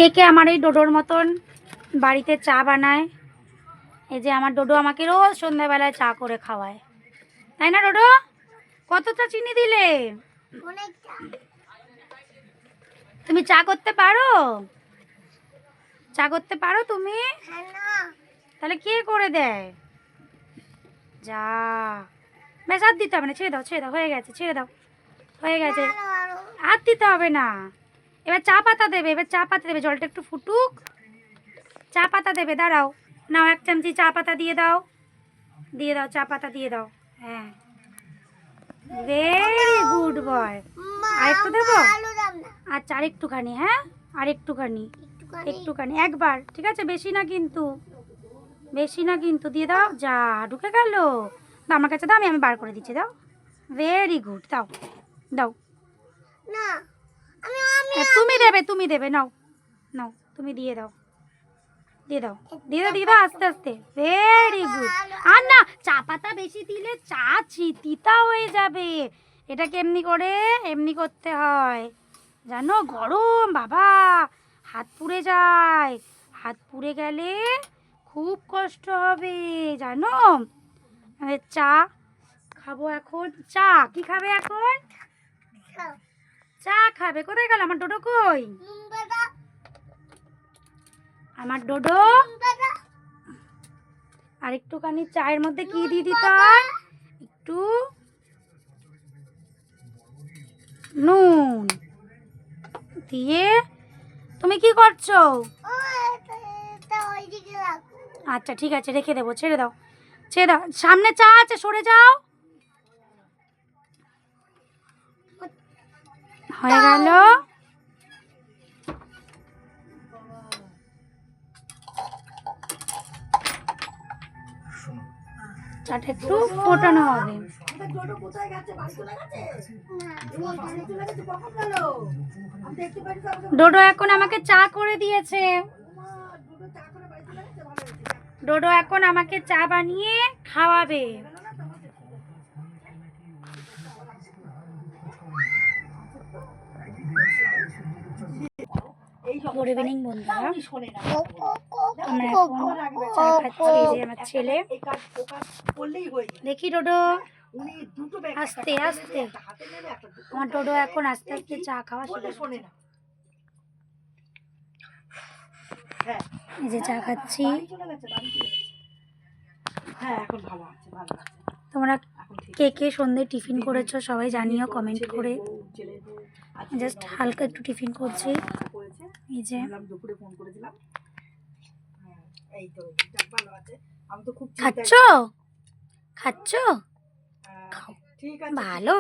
কে কে আমার এই ডোডোর মতন বাড়িতে চা বানায়? এই যে আমার ডোডো আমাকে রোজ সন্ধ্যাবেলায় চা করে খাওয়ায়, তাই না ডোডো? কতটা চিনি দিলে? তুমি চা করতে পারো? চা করতে পারো তুমি? তাহলে কে করে দেয়? যা, বেশ আর দিতে হবে না, ছেড়ে দাও ছেড়ে দাও, হয়ে গেছে, ছেড়ে দাও, হয়ে গেছে, আর দিতে হবে না। এবার চা পাতা দেবে, এবার চা পাতা দেবে, জলটা একটু ফুটুক, চা পাতা দেবে। দাঁড়াও, নাও 1 চামচি চা পাতা দিয়ে দাও, দিয়ে দাও, চা পাতা দিয়ে দাও। হ্যাঁ, ভেরি গুড বয়। আরেকটু দেবো? আচ্ছা, আরেকটুখানি, হ্যাঁ আরেকটুখানি, একটুখানি, একবার, ঠিক আছে, বেশি না কিন্তু, বেশি না কিন্তু, দিয়ে দাও। যা, ঢুকে গেল। দাও আমার কাছে, দাও, আমি বার করে দিচ্ছি, দাও। ভেরি গুড, দাও দাও। না, তুমি দেবে, তুমি দেবে, নাও নাও, তুমি দিয়ে দাও, দিয়ে দাও, দিয়ে দাও, দিয়ে দাও, আস্তে আস্তে। Very good. আর না, চা পাতা বেশি দিলে চা তিতা হয়ে যাবে। এটাকে এমনি করে, এমনি করতে হয় জানো, গরম বাবা, হাত পুড়ে যায়, হাত পুড়ে গেলে খুব কষ্ট হবে জানো। চা খাবো এখন, চা কি খাবে এখন? চা খাবে? কোথায় গেল আমার ডোডো? কই আমার ডোডো? আর একটুখানি চায়ের মধ্যে কি দিয়ে দিতাম? একটু নুন দিয়ে। তুমি কি করছো? আচ্ছা ঠিক আছে, রেখে দেবো, ছেড়ে দাও, ছেড়ে দাও, সামনে চা আছে, সরে যাও। হয়ে গেল। চাটা একটু ফোটানো হবে। ডোডো এখন আমাকে চা করে দিয়েছে, ডোডো এখন আমাকে চা বানিয়ে খাওয়াবে। গুড ইভিনিং বন্ধুরা, আমরা এখন চা খাচ্ছি। এই যে আমার ছেলে, দেখি ডোডো, আস্তে আস্তে, আমার ডোডো এখন আস্তে আস্তে চা খাওয়া শুরু। এই যে চা খাচ্ছি। তোমরা কে কে সন্ধ্যে টিফিন করেছো সবাই জানিও কমেন্ট করে। জাস্ট হালকা একটু টিফিন করছি। এই যে খাচ্ছ, খাচ্ছ, ভালো।